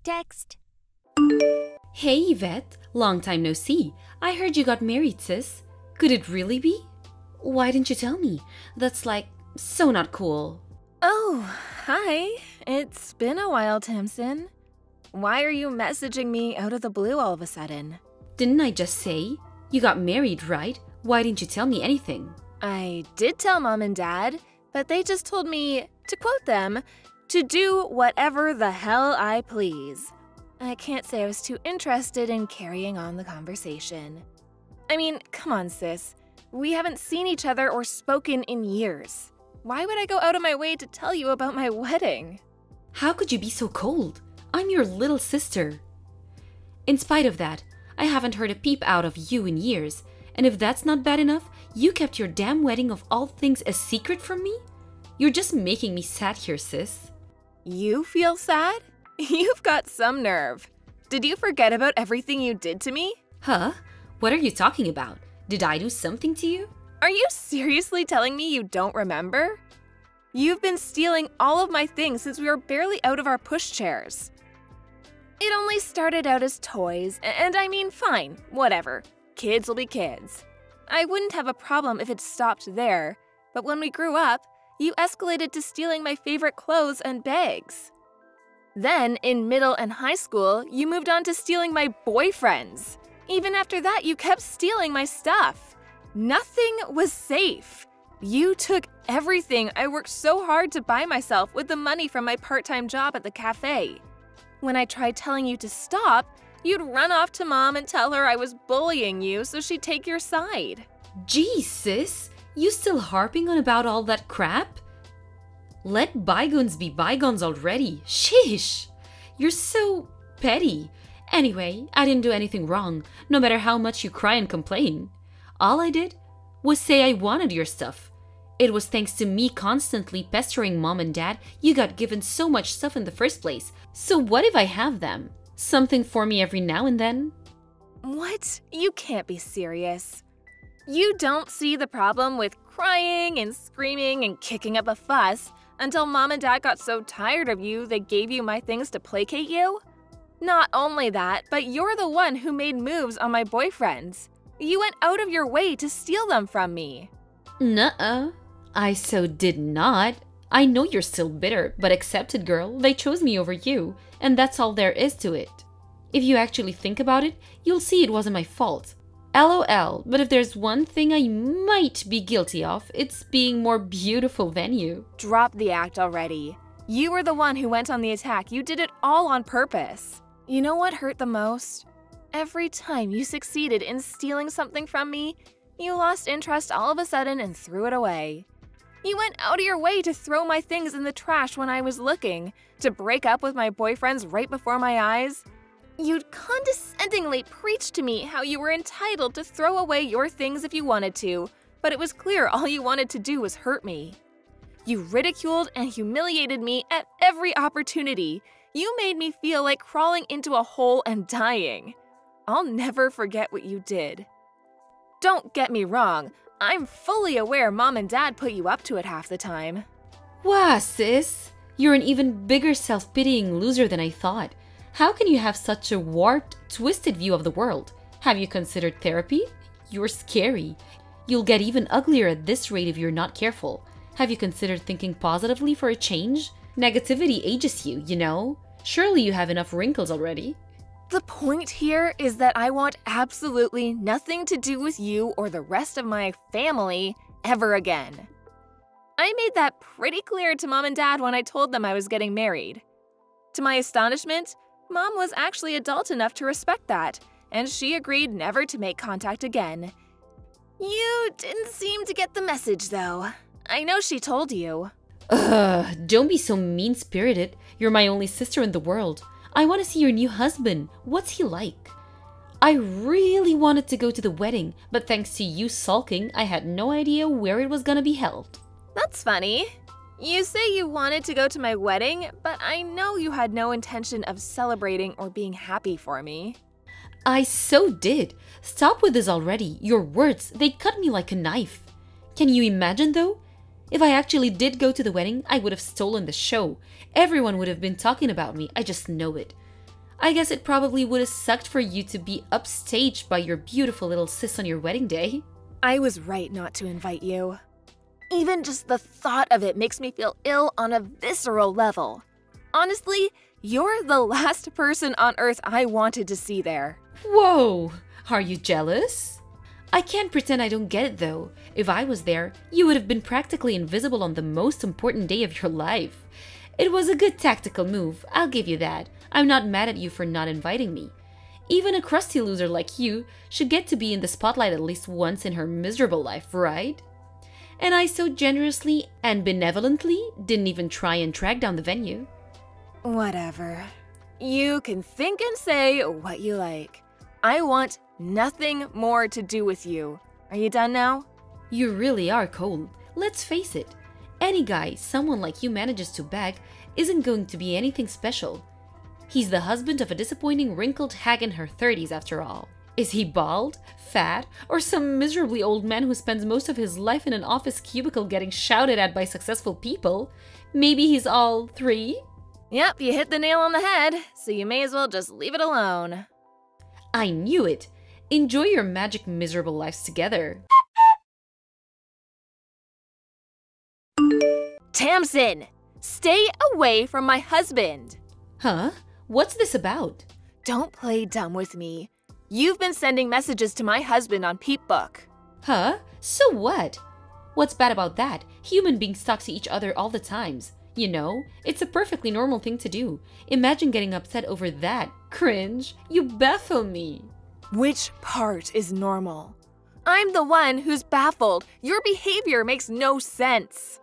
Text. Hey Yvette, long time no see. I heard you got married, sis. Could it really be? Why didn't you tell me? That's like so not cool. Oh, hi. It's been a while, Tamsin. Why are you messaging me out of the blue all of a sudden? Didn't I just say? You got married, right? Why didn't you tell me anything? I did tell Mom and Dad, but they just told me, to quote them, to do whatever the hell I please. I can't say I was too interested in carrying on the conversation. I mean, come on, sis. We haven't seen each other or spoken in years. Why would I go out of my way to tell you about my wedding? How could you be so cold? I'm your little sister. In spite of that, I haven't heard a peep out of you in years. And if that's not bad enough, you kept your damn wedding of all things a secret from me? You're just making me sad here, sis. You feel sad? You've got some nerve. Did you forget about everything you did to me? Huh? What are you talking about? Did I do something to you? Are you seriously telling me you don't remember? You've been stealing all of my things since we were barely out of our pushchairs. It only started out as toys, and I mean, fine, whatever. Kids will be kids. I wouldn't have a problem if it stopped there, but when we grew up, you escalated to stealing my favorite clothes and bags. Then, in middle and high school, you moved on to stealing my boyfriends. Even after that, you kept stealing my stuff. Nothing was safe. You took everything I worked so hard to buy myself with the money from my part-time job at the cafe. When I tried telling you to stop, you'd run off to Mom and tell her I was bullying you so she'd take your side. Gee, sis, you still harping on about all that crap? Let bygones be bygones already. Sheesh! You're so petty. Anyway, I didn't do anything wrong, no matter how much you cry and complain. All I did was say I wanted your stuff. It was thanks to me constantly pestering Mom and Dad you got given so much stuff in the first place. So what if I have them? Something for me every now and then? What? You can't be serious. You don't see the problem with crying and screaming and kicking up a fuss until Mom and Dad got so tired of you they gave you my things to placate you? Not only that, but you're the one who made moves on my boyfriends. You went out of your way to steal them from me. Nuh-uh. I so did not. I know you're still bitter, but accept it, girl. They chose me over you, and that's all there is to it. If you actually think about it, you'll see it wasn't my fault. LOL, but if there's one thing I might be guilty of, it's being more beautiful than you. Drop the act already. You were the one who went on the attack. You did it all on purpose. You know what hurt the most? Every time you succeeded in stealing something from me, you lost interest all of a sudden and threw it away. You went out of your way to throw my things in the trash when I was looking, to break up with my boyfriends right before my eyes. You'd condescendingly preach to me how you were entitled to throw away your things if you wanted to, but it was clear all you wanted to do was hurt me. You ridiculed and humiliated me at every opportunity. You made me feel like crawling into a hole and dying. I'll never forget what you did. Don't get me wrong, I'm fully aware Mom and Dad put you up to it half the time. Wow, sis! You're an even bigger self-pitying loser than I thought. How can you have such a warped, twisted view of the world? Have you considered therapy? You're scary. You'll get even uglier at this rate if you're not careful. Have you considered thinking positively for a change? Negativity ages you, you know? Surely you have enough wrinkles already. The point here is that I want absolutely nothing to do with you or the rest of my family ever again. I made that pretty clear to Mom and Dad when I told them I was getting married. To my astonishment, Mom was actually adult enough to respect that, and she agreed never to make contact again. You didn't seem to get the message, though. I know she told you. Ugh, don't be so mean-spirited. You're my only sister in the world. I want to see your new husband. What's he like? I really wanted to go to the wedding, but thanks to you sulking, I had no idea where it was gonna be held. That's funny. You say you wanted to go to my wedding, but I know you had no intention of celebrating or being happy for me. I so did. Stop with this already. Your words, they cut me like a knife. Can you imagine though? If I actually did go to the wedding, I would have stolen the show. Everyone would have been talking about me, I just know it. I guess it probably would have sucked for you to be upstaged by your beautiful little sis on your wedding day. I was right not to invite you. Even just the thought of it makes me feel ill on a visceral level. Honestly, you're the last person on Earth I wanted to see there. Whoa! Are you jealous? I can't pretend I don't get it though. If I was there, you would have been practically invisible on the most important day of your life. It was a good tactical move, I'll give you that. I'm not mad at you for not inviting me. Even a crusty loser like you should get to be in the spotlight at least once in her miserable life, right? And I so generously and benevolently didn't even try and track down the venue. Whatever. You can think and say what you like. I want nothing more to do with you. Are you done now? You really are cold. Let's face it. Any guy someone like you manages to bag isn't going to be anything special. He's the husband of a disappointing wrinkled hag in her 30s after all. Is he bald, fat, or some miserably old man who spends most of his life in an office cubicle getting shouted at by successful people? Maybe he's all three? Yep, you hit the nail on the head, so you may as well just leave it alone. I knew it! Enjoy your magic miserable lives together. Tamsin! Stay away from my husband! Huh? What's this about? Don't play dumb with me. You've been sending messages to my husband on Peep Book. Huh? So what? What's bad about that? Human beings talk to each other all the times. You know, it's a perfectly normal thing to do. Imagine getting upset over that. Cringe. You baffle me. Which part is normal? I'm the one who's baffled. Your behavior makes no sense.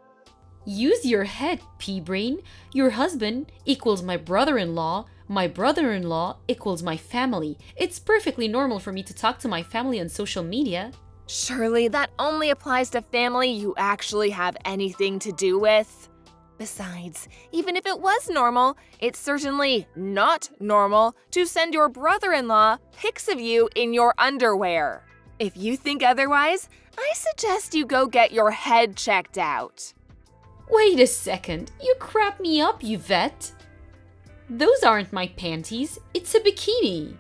Use your head, pea-brain. Your husband equals my brother-in-law. My brother-in-law equals my family. It's perfectly normal for me to talk to my family on social media. Surely that only applies to family you actually have anything to do with. Besides, even if it was normal, it's certainly not normal to send your brother-in-law pics of you in your underwear. If you think otherwise, I suggest you go get your head checked out. Wait a second, you crap me up, you vet. Those aren't my panties, it's a bikini.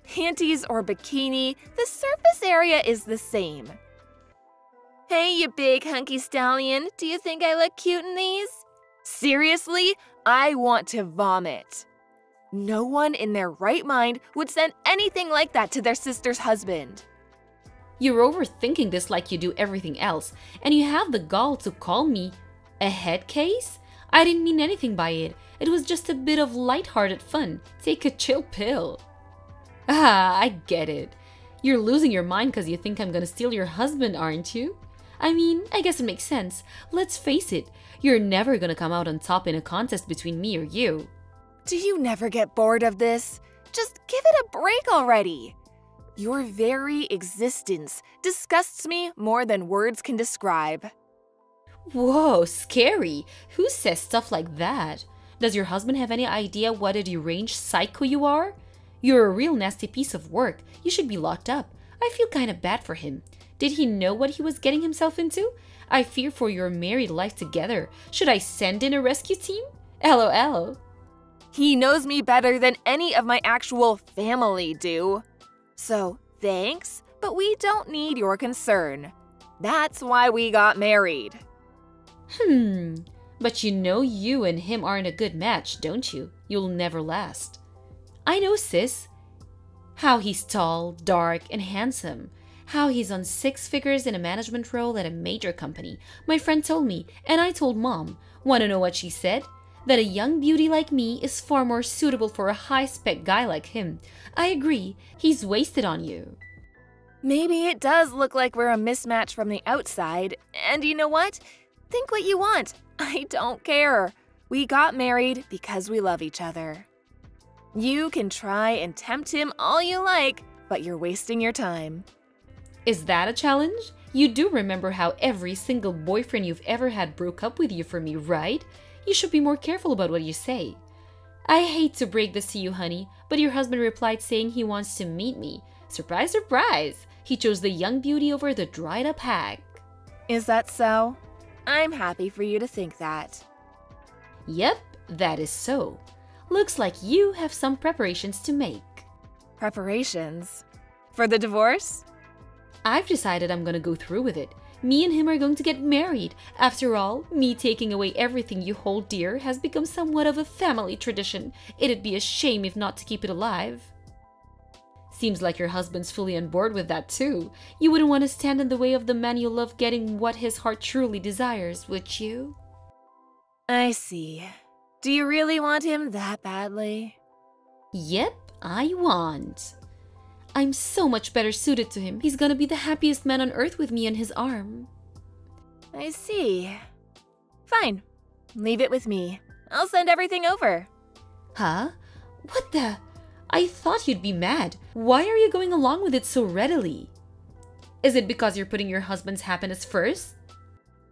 Panties or bikini, the surface area is the same. Hey, you big hunky stallion, do you think I look cute in these? Seriously, I want to vomit. No one in their right mind would send anything like that to their sister's husband. You're overthinking this like you do everything else, and you have the gall to call me a head case? I didn't mean anything by it. It was just a bit of lighthearted fun. Take a chill pill. Ah, I get it. You're losing your mind because you think I'm gonna steal your husband, aren't you? I mean, I guess it makes sense. Let's face it, you're never gonna come out on top in a contest between me or you. Do you never get bored of this? Just give it a break already. Your very existence disgusts me more than words can describe. Whoa, scary. Who says stuff like that? Does your husband have any idea what a deranged psycho you are? You're a real nasty piece of work. You should be locked up. I feel kind of bad for him. Did he know what he was getting himself into? I fear for your married life together. Should I send in a rescue team? LOL. He knows me better than any of my actual family do. So, thanks, but we don't need your concern. That's why we got married. But you know you and him aren't a good match, don't you? You'll never last. I know, sis. How he's tall, dark, and handsome. How he's on 6 figures in a management role at a major company. My friend told me, and I told Mom. Want to know what she said? That a young beauty like me is far more suitable for a high-spec guy like him. I agree, he's wasted on you. Maybe it does look like we're a mismatch from the outside, and you know what? Think what you want. I don't care. We got married because we love each other. You can try and tempt him all you like, but you're wasting your time. Is that a challenge? You do remember how every single boyfriend you've ever had broke up with you for me, right? You should be more careful about what you say. I hate to break this to you, honey, but your husband replied saying he wants to meet me. Surprise, surprise! He chose the young beauty over the dried-up hag. Is that so? I'm happy for you to think that. Yep, that is so. Looks like you have some preparations to make. Preparations? For the divorce? I've decided I'm gonna go through with it. Me and him are going to get married. After all, me taking away everything you hold dear has become somewhat of a family tradition. It'd be a shame if not to keep it alive. Seems like your husband's fully on board with that too. You wouldn't want to stand in the way of the man you love getting what his heart truly desires, would you? I see. Do you really want him that badly? Yep, I want. I'm so much better suited to him. He's gonna be the happiest man on earth with me on his arm. I see. Fine. Leave it with me. I'll send everything over. Huh? What the? I thought you'd be mad. Why are you going along with it so readily? Is it because you're putting your husband's happiness first?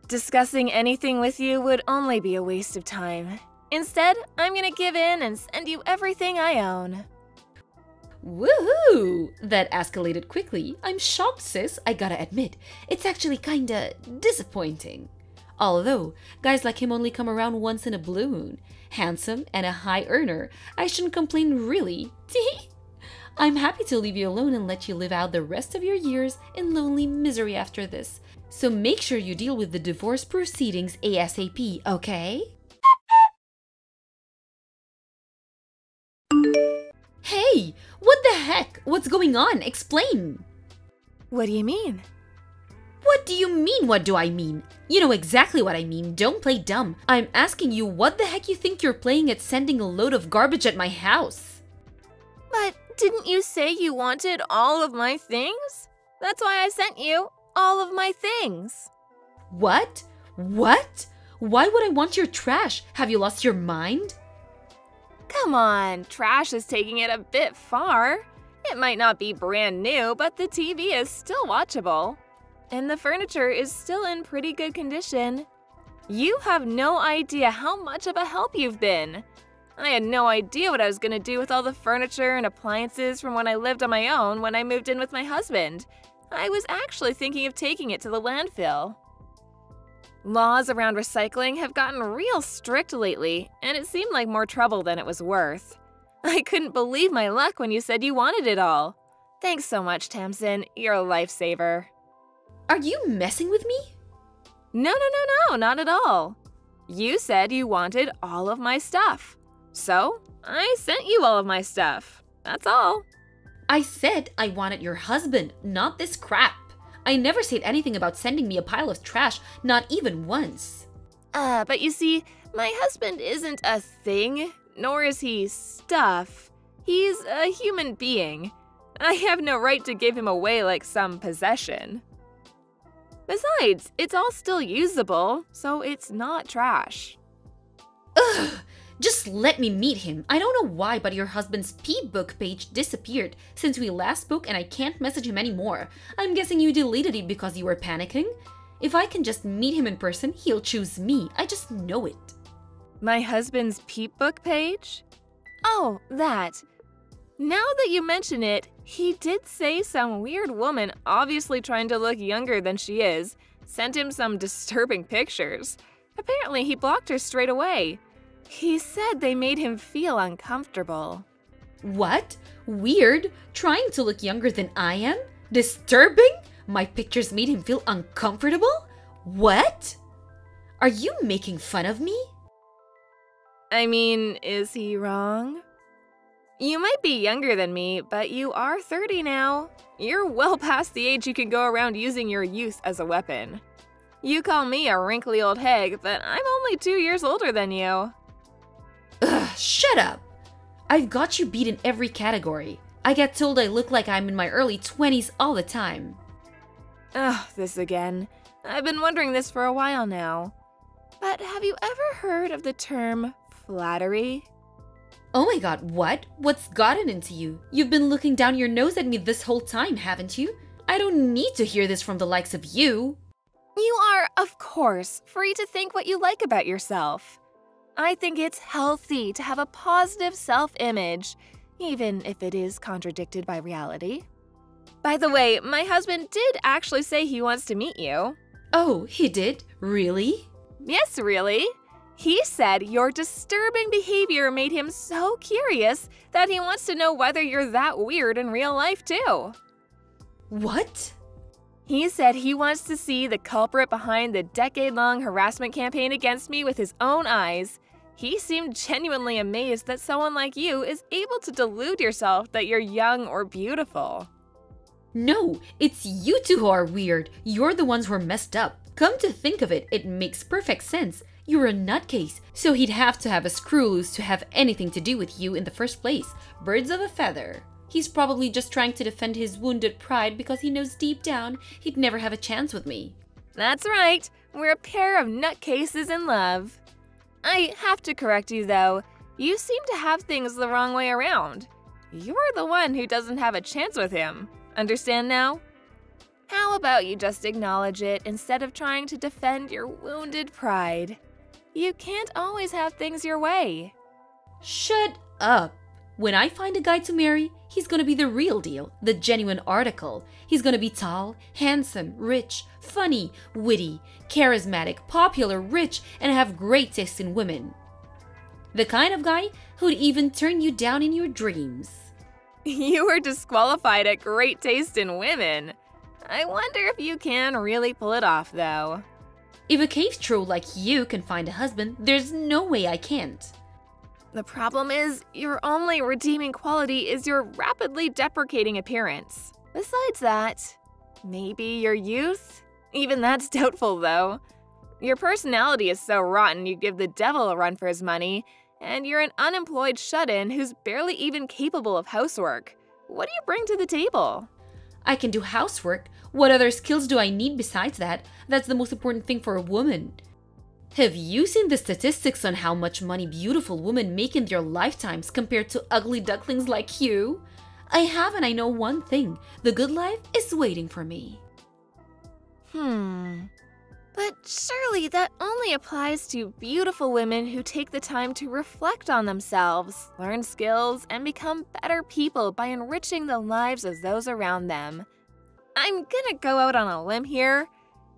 Discussing anything with you would only be a waste of time. Instead, I'm gonna give in and send you everything I own. Woohoo! That escalated quickly. I'm shocked, sis, I gotta admit. It's actually kinda disappointing. Although, guys like him only come around once in a blue moon. Handsome and a high earner. I shouldn't complain, really. I'm happy to leave you alone and let you live out the rest of your years in lonely misery after this. So make sure you deal with the divorce proceedings ASAP, okay? Hey! What the heck? What's going on? Explain! What do you mean? What do you mean, what do I mean? You know exactly what I mean, don't play dumb. I'm asking you what the heck you think you're playing at sending a load of garbage at my house? But didn't you say you wanted all of my things? That's why I sent you all of my things. What? What? Why would I want your trash? Have you lost your mind? Come on, trash is taking it a bit far. It might not be brand new, but the TV is still watchable. And the furniture is still in pretty good condition. You have no idea how much of a help you've been. I had no idea what I was gonna do with all the furniture and appliances from when I lived on my own when I moved in with my husband. I was actually thinking of taking it to the landfill. Laws around recycling have gotten real strict lately, and it seemed like more trouble than it was worth. I couldn't believe my luck when you said you wanted it all. Thanks so much, Tamsin. You're a lifesaver. Are you messing with me? No, not at all. You said you wanted all of my stuff. So, I sent you all of my stuff. That's all. I said I wanted your husband, not this crap. I never said anything about sending me a pile of trash, not even once. But you see, my husband isn't a thing, nor is he stuff. He's a human being. I have no right to give him away like some possession. Besides, it's all still usable, so it's not trash. Ugh! Just let me meet him. I don't know why, but your husband's Peep book page disappeared since we last spoke and I can't message him anymore. I'm guessing you deleted it because you were panicking? If I can just meet him in person, he'll choose me. I just know it. My husband's Peep book page? Oh, that. Now that you mention it, he did say some weird woman, obviously trying to look younger than she is, sent him some disturbing pictures. Apparently, he blocked her straight away. He said they made him feel uncomfortable. What? Weird? Trying to look younger than I am? Disturbing? My pictures made him feel uncomfortable? What? Are you making fun of me? I mean, is he wrong? You might be younger than me, but you are 30 now. You're well past the age you can go around using your youth as a weapon. You call me a wrinkly old hag, but I'm only 2 years older than you. Ugh, shut up! I've got you beat in every category. I get told I look like I'm in my early 20s all the time. Ugh, this again. I've been wondering this for a while now. But have you ever heard of the term flattery? Oh my god, what? What's gotten into you? You've been looking down your nose at me this whole time, haven't you? I don't need to hear this from the likes of you. You are, of course, free to think what you like about yourself. I think it's healthy to have a positive self-image, even if it is contradicted by reality. By the way, my husband did actually say he wants to meet you. Oh, he did? Really? Yes, really. He said your disturbing behavior made him so curious that he wants to know whether you're that weird in real life too. What? He said he wants to see the culprit behind the decade-long harassment campaign against me with his own eyes. He seemed genuinely amazed that someone like you is able to delude yourself that you're young or beautiful. No, it's you two who are weird. You're the ones who are messed up. Come to think of it, it makes perfect sense. You're a nutcase, so he'd have to have a screw loose to have anything to do with you in the first place. Birds of a feather. He's probably just trying to defend his wounded pride because he knows deep down he'd never have a chance with me. That's right. We're a pair of nutcases in love. I have to correct you, though. You seem to have things the wrong way around. You're the one who doesn't have a chance with him. Understand now? How about you just acknowledge it instead of trying to defend your wounded pride? You can't always have things your way. Shut up. When I find a guy to marry, he's gonna be the real deal, the genuine article. He's gonna be tall, handsome, rich, funny, witty, charismatic, popular, rich, and have great taste in women. The kind of guy who'd even turn you down in your dreams. You were disqualified at great taste in women. I wonder if you can really pull it off, though. If a cave troll like you can find a husband, there's no way I can't. The problem is, your only redeeming quality is your rapidly deprecating appearance. Besides that, maybe your youth? Even that's doubtful, though. Your personality is so rotten you give the devil a run for his money, and you're an unemployed shut-in who's barely even capable of housework. What do you bring to the table? I can do housework. What other skills do I need besides that? That's the most important thing for a woman. Have you seen the statistics on how much money beautiful women make in their lifetimes compared to ugly ducklings like you? I have, and I know one thing. The good life is waiting for me. But surely that only applies to beautiful women who take the time to reflect on themselves, learn skills, and become better people by enriching the lives of those around them. I'm gonna go out on a limb here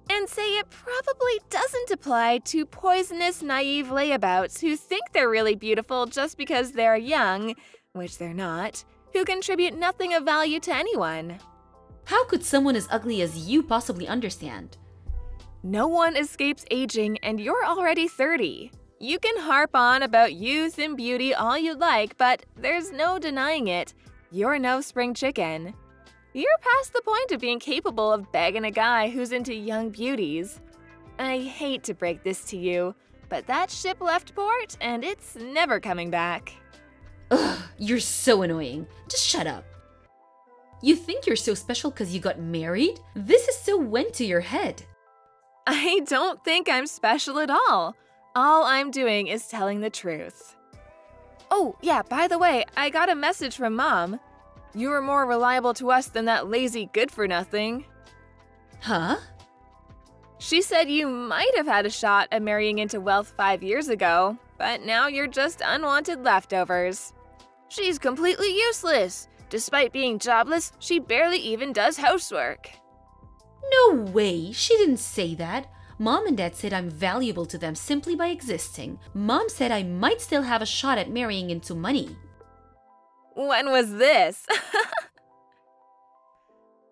and say it probably doesn't apply to poisonous, naive layabouts who think they're really beautiful just because they're young, which they're not, who contribute nothing of value to anyone. How could someone as ugly as you possibly understand? No one escapes aging, and you're already 30. You can harp on about youth and beauty all you'd like, but there's no denying it. You're no spring chicken. You're past the point of being capable of begging a guy who's into young beauties. I hate to break this to you, but that ship left port, and it's never coming back. Ugh, you're so annoying. Just shut up. You think you're so special because you got married? This is so went to your head. I don't think I'm special at all. All I'm doing is telling the truth. Oh, yeah, by the way, I got a message from Mom. You were more reliable to us than that lazy good-for-nothing. Huh? She said you might have had a shot at marrying into wealth 5 years ago, but now you're just unwanted leftovers. She's completely useless. Despite being jobless, she barely even does housework. No way, she didn't say that. Mom and Dad said I'm valuable to them simply by existing. Mom said I might still have a shot at marrying into money. When was this?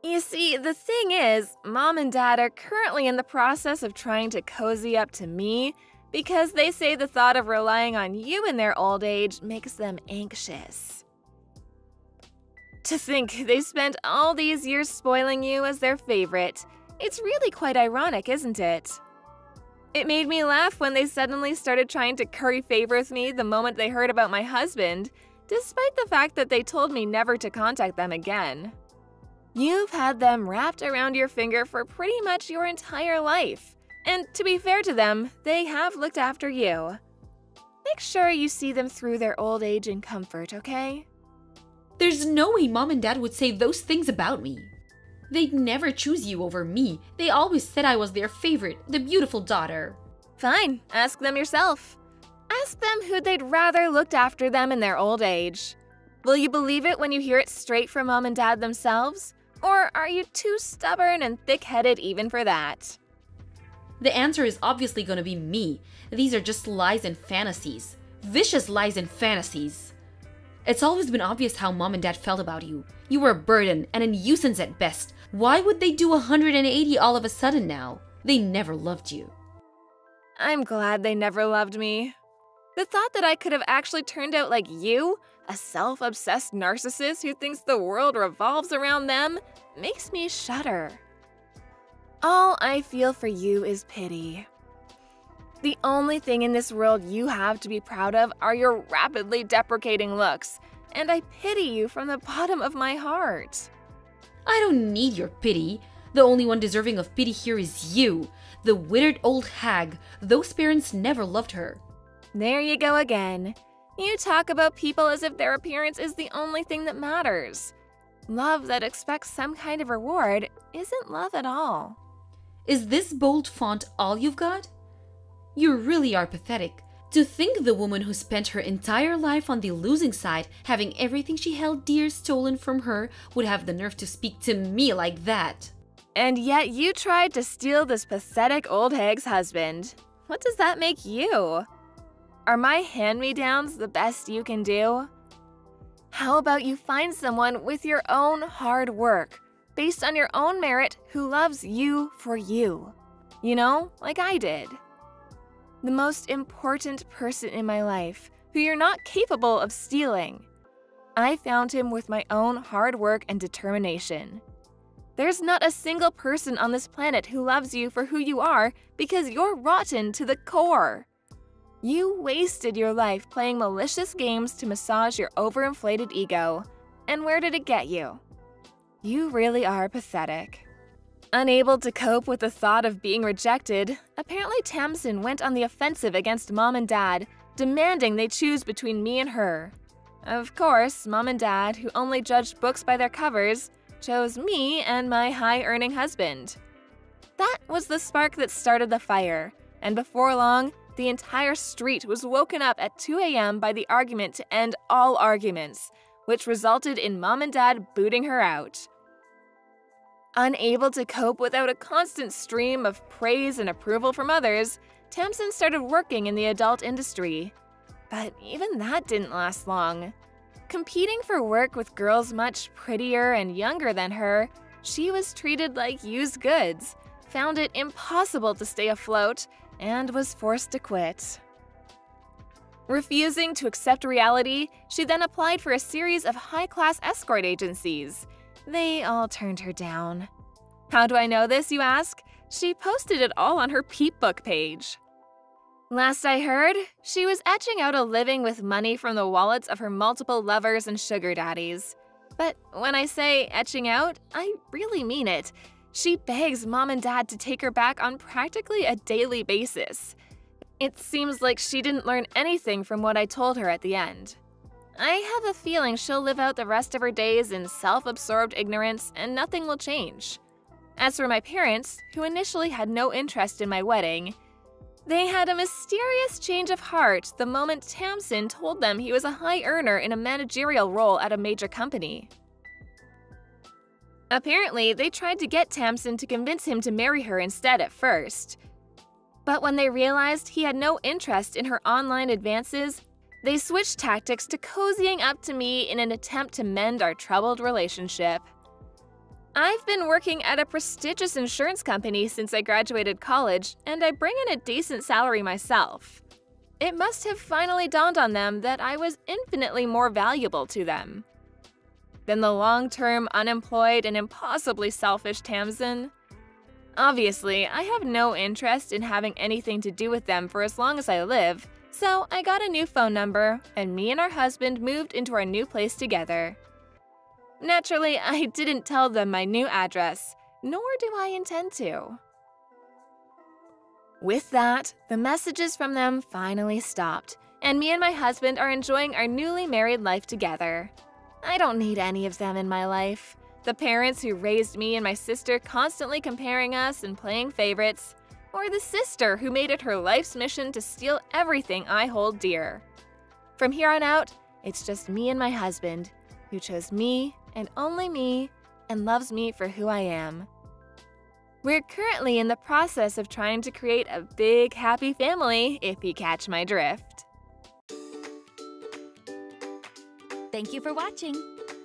You see, the thing is, Mom and Dad are currently in the process of trying to cozy up to me because they say the thought of relying on you in their old age makes them anxious. To think they spent all these years spoiling you as their favorite. It's really quite ironic, isn't it? It made me laugh when they suddenly started trying to curry favor with me the moment they heard about my husband, despite the fact that they told me never to contact them again. You've had them wrapped around your finger for pretty much your entire life. And to be fair to them, they have looked after you. Make sure you see them through their old age in comfort, okay? There's no way Mom and Dad would say those things about me. They'd never choose you over me. They always said I was their favorite, the beautiful daughter. Fine, ask them yourself. Ask them who they'd rather looked after them in their old age. Will you believe it when you hear it straight from Mom and Dad themselves? Or are you too stubborn and thick-headed even for that? The answer is obviously gonna be me. These are just lies and fantasies. Vicious lies and fantasies. It's always been obvious how mom and dad felt about you. You were a burden and a nuisance at best. Why would they do 180 all of a sudden now? They never loved you. I'm glad they never loved me. The thought that I could have actually turned out like you, a self-obsessed narcissist who thinks the world revolves around them, makes me shudder. All I feel for you is pity. The only thing in this world you have to be proud of are your rapidly deprecating looks, and I pity you from the bottom of my heart. I don't need your pity. The only one deserving of pity here is you, the withered old hag. Those parents never loved her. There you go again. You talk about people as if their appearance is the only thing that matters. Love that expects some kind of reward isn't love at all. Is this bold font all you've got? You really are pathetic. To think the woman who spent her entire life on the losing side, having everything she held dear stolen from her, would have the nerve to speak to me like that. And yet you tried to steal this pathetic old hag's husband. What does that make you? Are my hand-me-downs the best you can do? How about you find someone with your own hard work, based on your own merit, who loves you for you? You know, like I did. The most important person in my life, who you're not capable of stealing. I found him with my own hard work and determination. There's not a single person on this planet who loves you for who you are because you're rotten to the core. You wasted your life playing malicious games to massage your overinflated ego. And where did it get you? You really are pathetic. Unable to cope with the thought of being rejected, apparently Tamsin went on the offensive against mom and dad, demanding they choose between me and her. Of course, mom and dad, who only judged books by their covers, chose me and my high-earning husband. That was the spark that started the fire, and before long, the entire street was woken up at 2 a.m. by the argument to end all arguments, which resulted in mom and dad booting her out. Unable to cope without a constant stream of praise and approval from others, Tamsin started working in the adult industry. But even that didn't last long. Competing for work with girls much prettier and younger than her, she was treated like used goods, found it impossible to stay afloat, and was forced to quit. Refusing to accept reality, she then applied for a series of high-class escort agencies. They all turned her down. How do I know this, you ask? She posted it all on her Peep book page. Last I heard, she was etching out a living with money from the wallets of her multiple lovers and sugar daddies. But when I say etching out, I really mean it. She begs mom and dad to take her back on practically a daily basis. It seems like she didn't learn anything from what I told her at the end. I have a feeling she'll live out the rest of her days in self-absorbed ignorance and nothing will change. As for my parents, who initially had no interest in my wedding, they had a mysterious change of heart the moment Tamsin told them he was a high earner in a managerial role at a major company. Apparently, they tried to get Tamsin to convince him to marry her instead at first. But when they realized he had no interest in her online advances, they switched tactics to cozying up to me in an attempt to mend our troubled relationship. I've been working at a prestigious insurance company since I graduated college, and I bring in a decent salary myself. It must have finally dawned on them that I was infinitely more valuable to them than the long-term unemployed and impossibly selfish Tamsin. Obviously, I have no interest in having anything to do with them for as long as I live, so I got a new phone number, and me and our husband moved into our new place together. Naturally, I didn't tell them my new address, nor do I intend to. With that, the messages from them finally stopped, and me and my husband are enjoying our newly married life together. I don't need any of them in my life. The parents who raised me and my sister constantly comparing us and playing favorites, or the sister who made it her life's mission to steal everything I hold dear. From here on out, it's just me and my husband, who chose me and only me and loves me for who I am. We're currently in the process of trying to create a big, happy family, if you catch my drift. Thank you for watching.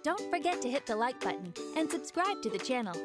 Don't forget to hit the like button and subscribe to the channel.